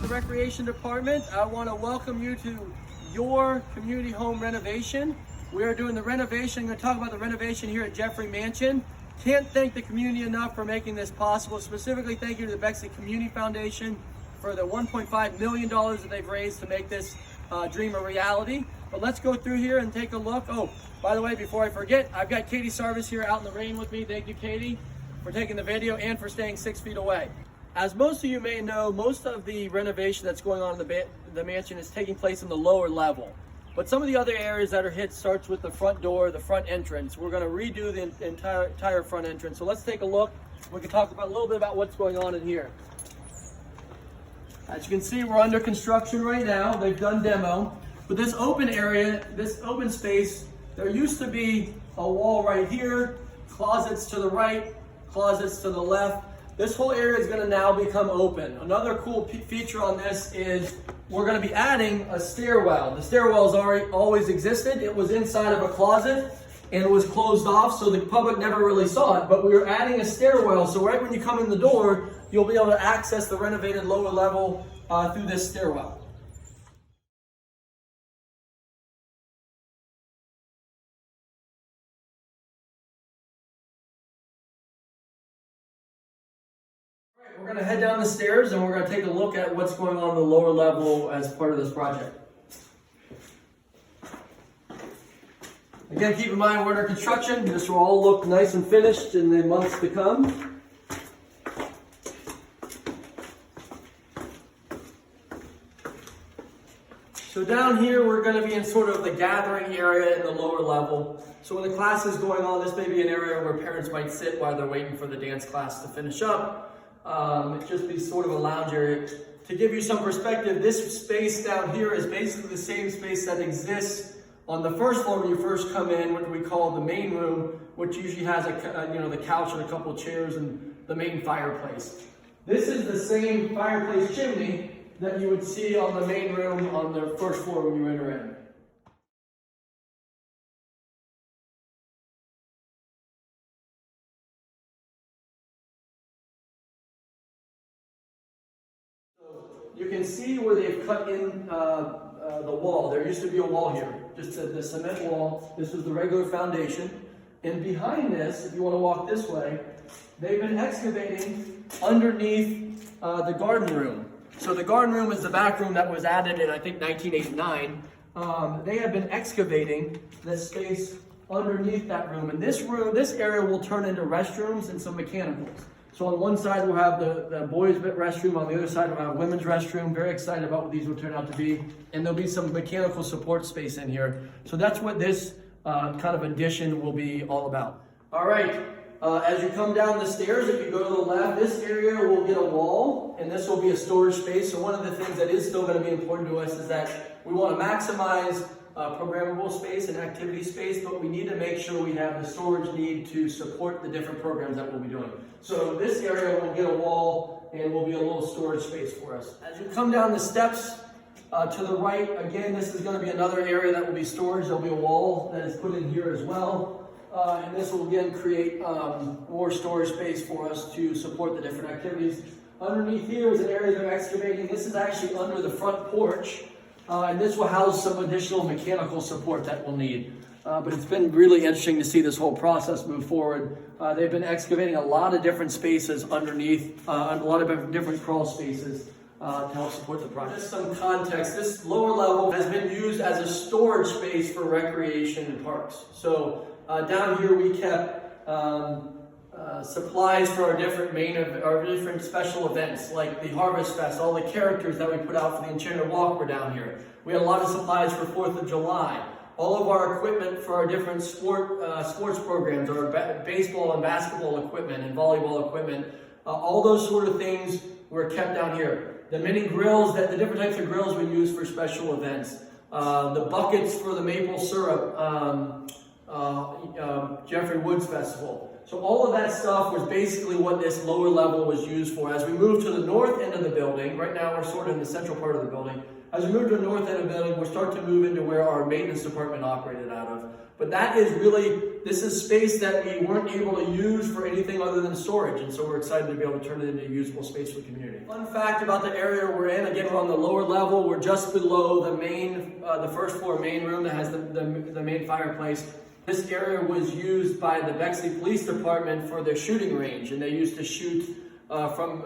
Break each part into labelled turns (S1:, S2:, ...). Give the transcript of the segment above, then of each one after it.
S1: Recreation Department. I want to welcome you to your community home renovation. We are doing the renovation. I'm going to talk about the renovation here at Jeffrey Mansion. Can't thank the community enough for making this possible. Specifically, thank you to the Bexley Community Foundation for the $1.5 million that they've raised to make this dream a reality. But let's go through here and take a look. Oh, by the way, before I forget, I've got Katie Sarvis here out in the rain with me. Thank you, Katie, for taking the video and for staying 6 feet away. As most of you may know, most of the renovation that's going on in the mansion is taking place in the lower level. But some of the other areas that are hit starts with the front door, the front entrance. We're going to redo the entire front entrance. So let's take a look. We can talk about a little bit about what's going on in here. As you can see, we're under construction right now. They've done demo. But this open area, this open space, there used to be a wall right here, closets to the right, closets to the left. This whole area is going to now become open. Another cool feature on this is we're going to be adding a stairwell. The stairwell has always existed. It was inside of a closet and it was closed off, so the public never really saw it. But we were adding a stairwell, so right when you come in the door, you'll be able to access the renovated lower level through this stairwell. We're going to head down the stairs and we're going to take a look at what's going on the lower level as part of this project. Again, keep in mind we're under construction. This will all look nice and finished in the months to come. So down here we're going to be in sort of the gathering area in the lower level. So when the class is going on, this may be an area where parents might sit while they're waiting for the dance class to finish up. It just be sort of a lounge area. To give you some perspective, this space down here is basically the same space that exists on the first floor when you first come in, what we call the main room, which usually has the couch and a couple of chairs and the main fireplace. This is the same fireplace chimney that you would see on the main room on the first floor when you enter in. You can see where they've cut in the wall. There used to be a wall here, just the cement wall. This was the regular foundation. And behind this, if you want to walk this way, they've been excavating underneath the garden room. So the garden room is the back room that was added in, I think, 1989. They have been excavating this space underneath that room. And this area will turn into restrooms and some mechanicals. So on one side we'll have the boys' restroom, on the other side we'll have women's restroom. Very excited about what these will turn out to be. And there'll be some mechanical support space in here. So that's what this kind of addition will be all about. All right, as you come down the stairs, if you go to the left, this area will get a wall, and this will be a storage space. So one of the things that is still going to be important to us is that we want to maximize programmable space and activity space, but we need to make sure we have the storage need to support the different programs that we'll be doing. So this area will get a wall and will be a little storage space for us. As you come down the steps to the right, again, this is going to be another area that will be storage. There'll be a wall that is put in here as well. And this will again create more storage space for us to support the different activities. Underneath here is an area they're excavating. This is actually under the front porch. And this will house some additional mechanical support that we'll need. But it's been really interesting to see this whole process move forward. They've been excavating a lot of different spaces underneath, a lot of different crawl spaces to help support the project. Just some context, this lower level has been used as a storage space for recreation and parks. So down here we kept supplies for our different special events, like the Harvest Fest. All the characters that we put out for the Enchanted Walk were down here. We had a lot of supplies for 4th of July. All of our equipment for our different sports programs, our baseball and basketball equipment and volleyball equipment, all those sort of things were kept down here. The mini grills, the different types of grills we use for special events. The buckets for the maple syrup, Jeffrey Woods Festival. So all of that stuff was basically what this lower level was used for. As we move to the north end of the building, right now we're sort of in the central part of the building, As we move to the north end of the building, we'll start to move into where our maintenance department operated out of. But that is really, this is space that we weren't able to use for anything other than storage, and so we're excited to be able to turn it into usable space for the community. Fun fact about the area we're in, again, we're on the lower level, we're just below the main, the first floor main room that has the main fireplace. This area was used by the Bexley Police Department for their shooting range, and they used to shoot from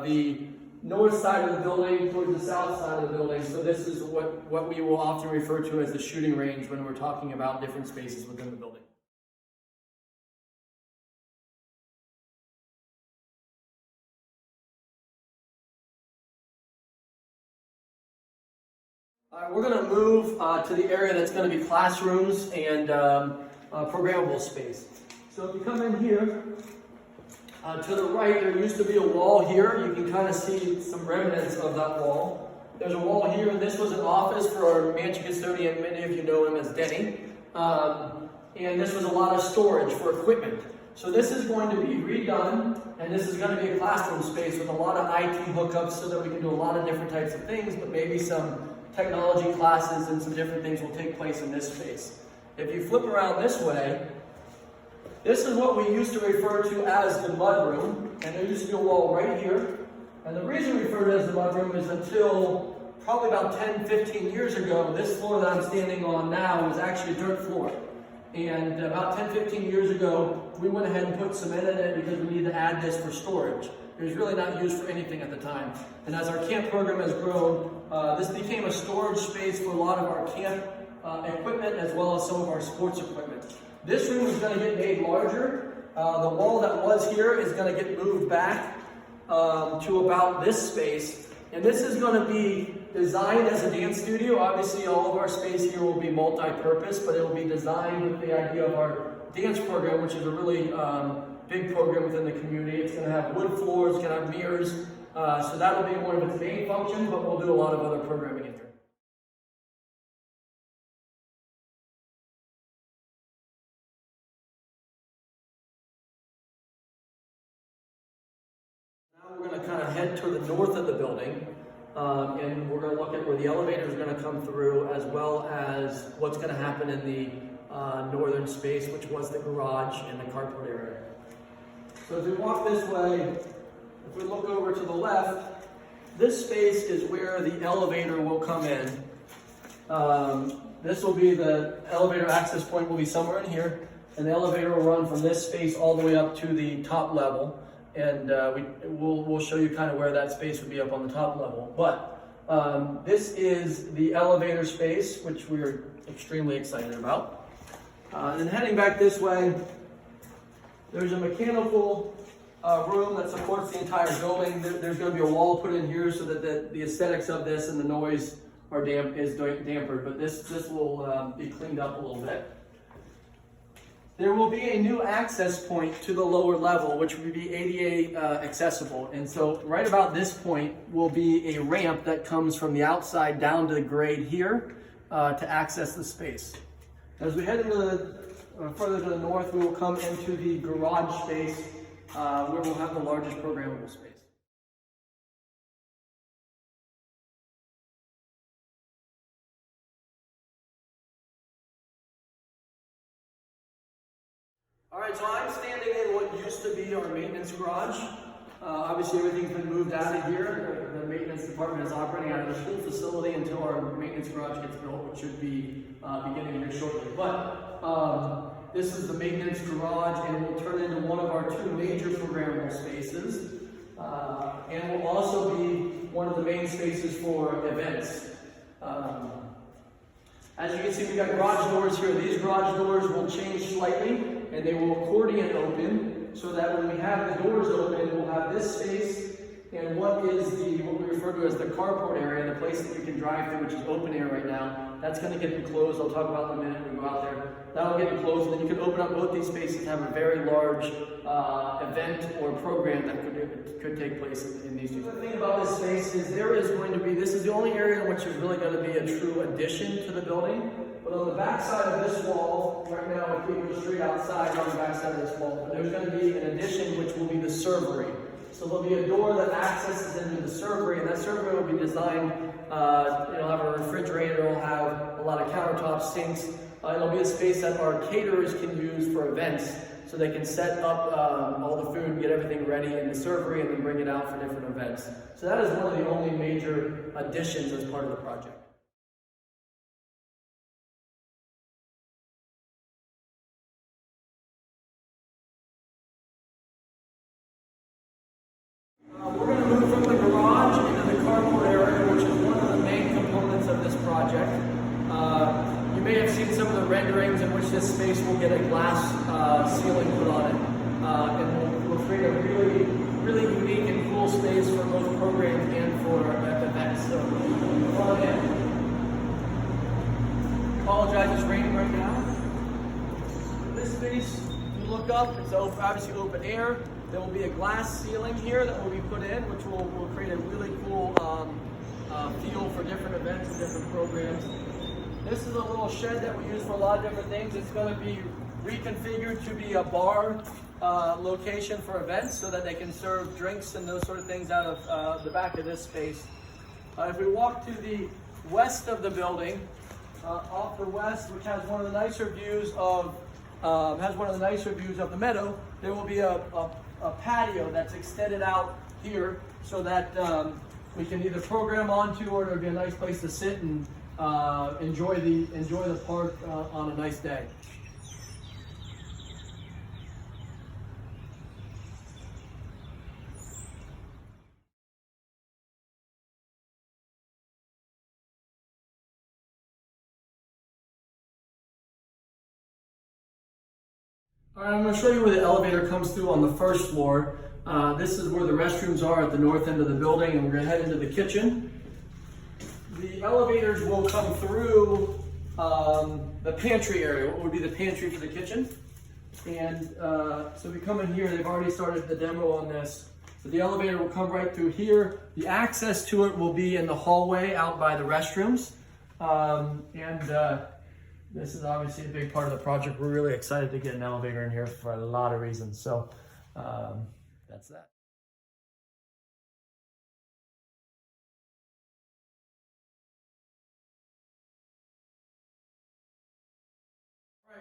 S1: the north side of the building towards the south side of the building. So this is what we will often refer to as the shooting range when we're talking about different spaces within the building. All right, we're going to move to the area that's going to be classrooms and programmable space. So if you come in here, to the right, there used to be a wall here. You can kind of see some remnants of that wall. There's a wall here, and this was an office for our mansion custodian. Many of you know him as Denny. And this was a lot of storage for equipment. So this is going to be redone, and this is going to be a classroom space with a lot of IT hookups so that we can do a lot of different types of things, but maybe some technology classes and some different things will take place in this space. If you flip around this way, this is what we used to refer to as the mudroom, and there used to be a wall right here. And the reason we refer to it as the mudroom is until probably about 10, 15 years ago, this floor that I'm standing on now was actually a dirt floor. And about 10, 15 years ago, we went ahead and put cement in it because we needed to add this for storage. It was really not used for anything at the time. And as our camp program has grown, this became a storage space for a lot of our camp equipment as well as some of our sports equipment. This room is going to get made larger. The wall that was here is going to get moved back to about this space. And this is going to be designed as a dance studio. Obviously, all of our space here will be multi-purpose, but it will be designed with the idea of our dance program, which is a really big program within the community. It's going to have wood floors, it's going to have mirrors. So that will be one of its main functions, but we'll do a lot of other programming in there. Now we're going to kind of head toward the north of the building, and we're going to look at where the elevator is going to come through, as well as what's going to happen in the northern space, which was the garage and the carport area. So as we walk this way, if we look over to the left, this space is where the elevator will come in. This will be the elevator access point will be somewhere in here, and the elevator will run from this space all the way up to the top level. And we'll show you kind of where that space would be up on the top level. But this is the elevator space, which we're extremely excited about. And then heading back this way, there's a mechanical room that supports the entire building. There's going to be a wall put in here so that the aesthetics of this and the noise are dampered. But this will be cleaned up a little bit. There will be a new access point to the lower level, which will be ADA accessible. And so right about this point will be a ramp that comes from the outside down to the grade here to access the space. As we head into further to the north, we will come into the garage space where we'll have the largest programmable space. All right, so I'm standing in what used to be our maintenance garage. Obviously, everything's been moved out of here. The maintenance department is operating out of the school facility until our maintenance garage gets built, which should be beginning here shortly. But this is the maintenance garage, and it will turn into one of our two major programmable spaces. And will also be one of the main spaces for events. As you can see, we've got garage doors here. These garage doors will change slightly, and they will accordion open, so that when we have the doors open, we'll have this space and what we refer to as the carport area, the place that we can drive through, which is open air right now. That's going to get enclosed. I'll talk about in a minute when we go out there. That'll get enclosed, and then you can open up both these spaces and have a very large event or program that could take place in these two. The thing about this space is this is the only area in which there's really going to be a true addition to the building. But on the back side of this wall, right now, if we go straight outside on the back side of this wall, there's going to be an addition which will be the servery. So there'll be a door that accesses into the servery, and that servery will be designed. It'll have a refrigerator, it'll have a lot of countertops, sinks. It'll be a space that our caterers can use for events, so they can set up all the food, get everything ready in the servery, and then bring it out for different events. So that is one of the only major additions as part of the project. We're going to move from the garage into the carport area, which is one of the main components of this project. You may have seen some of the renderings in which this space will get a glass ceiling put on it. And we'll create a really unique and cool space for both programs and for events. So, come on in. Apologize, it's raining right now. This space, if you look up, it's obviously open air. There will be a glass ceiling here that will be put in, which will create a really cool feel for different events and different programs. This is a little shed that we use for a lot of different things. It's going to be reconfigured to be a bar location for events so that they can serve drinks and those sort of things out of the back of this space. If we walk to the west of the building, off the west, which has one of the nicer views of the meadow, there will be a patio that's extended out here so that we can either program onto, or it'll be a nice place to sit and enjoy the park on a nice day. All right, I'm going to show you where the elevator comes through on the first floor. This is where the restrooms are at the north end of the building, and we're going to head into the kitchen. The elevators will come through the pantry area, what would be the pantry for the kitchen. And so we come in here, they've already started the demo on this. So the elevator will come right through here. The access to it will be in the hallway out by the restrooms. This is obviously a big part of the project. We're really excited to get an elevator in here for a lot of reasons. So that's that.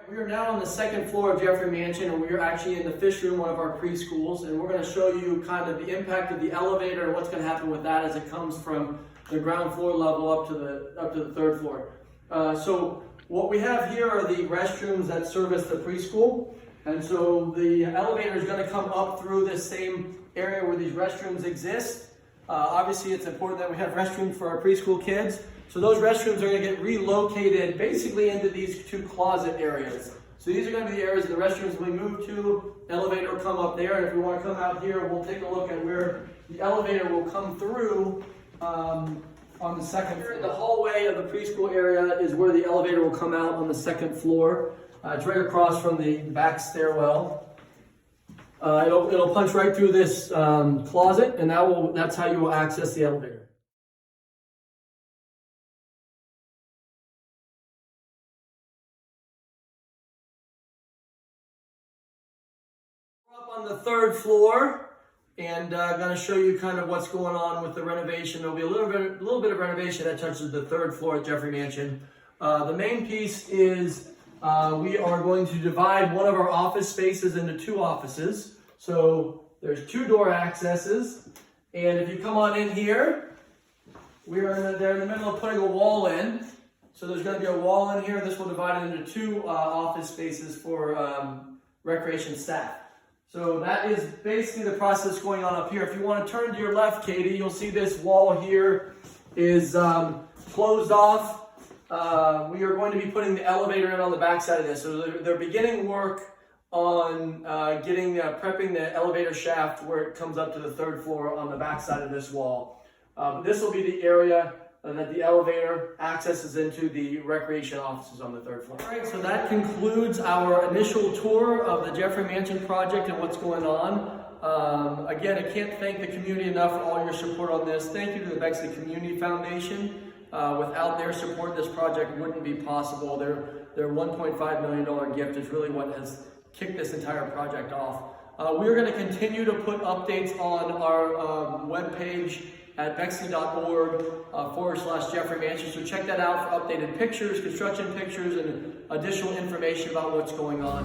S1: We are now on the second floor of Jeffrey Mansion, and we are actually in the fish room, one of our preschools, and we're going to show you kind of the impact of the elevator and what's going to happen with that as it comes from the ground floor level up to the third floor. So what we have here are the restrooms that service the preschool, and so the elevator is going to come up through this same area where these restrooms exist. Obviously, it's important that we have restrooms for our preschool kids. So those restrooms are going to get relocated basically into these two closet areas. So these are going to be the areas of the restrooms we move to. Elevator will come up there, and if we want to come out here, we'll take a look at where the elevator will come through on the second floor. The hallway of the preschool area is where the elevator will come out on the second floor. It's right across from the back stairwell. It'll punch right through this closet, and that's how you will access the elevator. Up on the third floor, and I'm going to show you kind of what's going on with the renovation. There'll be a little bit of renovation that touches the third floor at Jeffrey Mansion. The main piece is we are going to divide one of our office spaces into two offices. So there's two door accesses, and if you come on in here, they're in the middle of putting a wall in. So there's going to be a wall in here. This will divide it into two office spaces for recreation staff. So that is basically the process going on up here. If you want to turn to your left, Katie, you'll see this wall here is closed off. We are going to be putting the elevator in on the back side of this. So they're beginning work on prepping the elevator shaft where it comes up to the third floor on the back side of this wall. This will be the area that the elevator accesses into the recreation offices on the third floor. All right, so that concludes our initial tour of the Jeffrey Mansion project and what's going on. Again, I can't thank the community enough for all your support on this. Thank you to the Bexley Community Foundation. Without their support, this project wouldn't be possible. Their $1.5 million gift is really what has kicked this entire project off. We're going to continue to put updates on our webpage at bexley.org/Jeffrey Manchester. Check that out for updated pictures, construction pictures, and additional information about what's going on.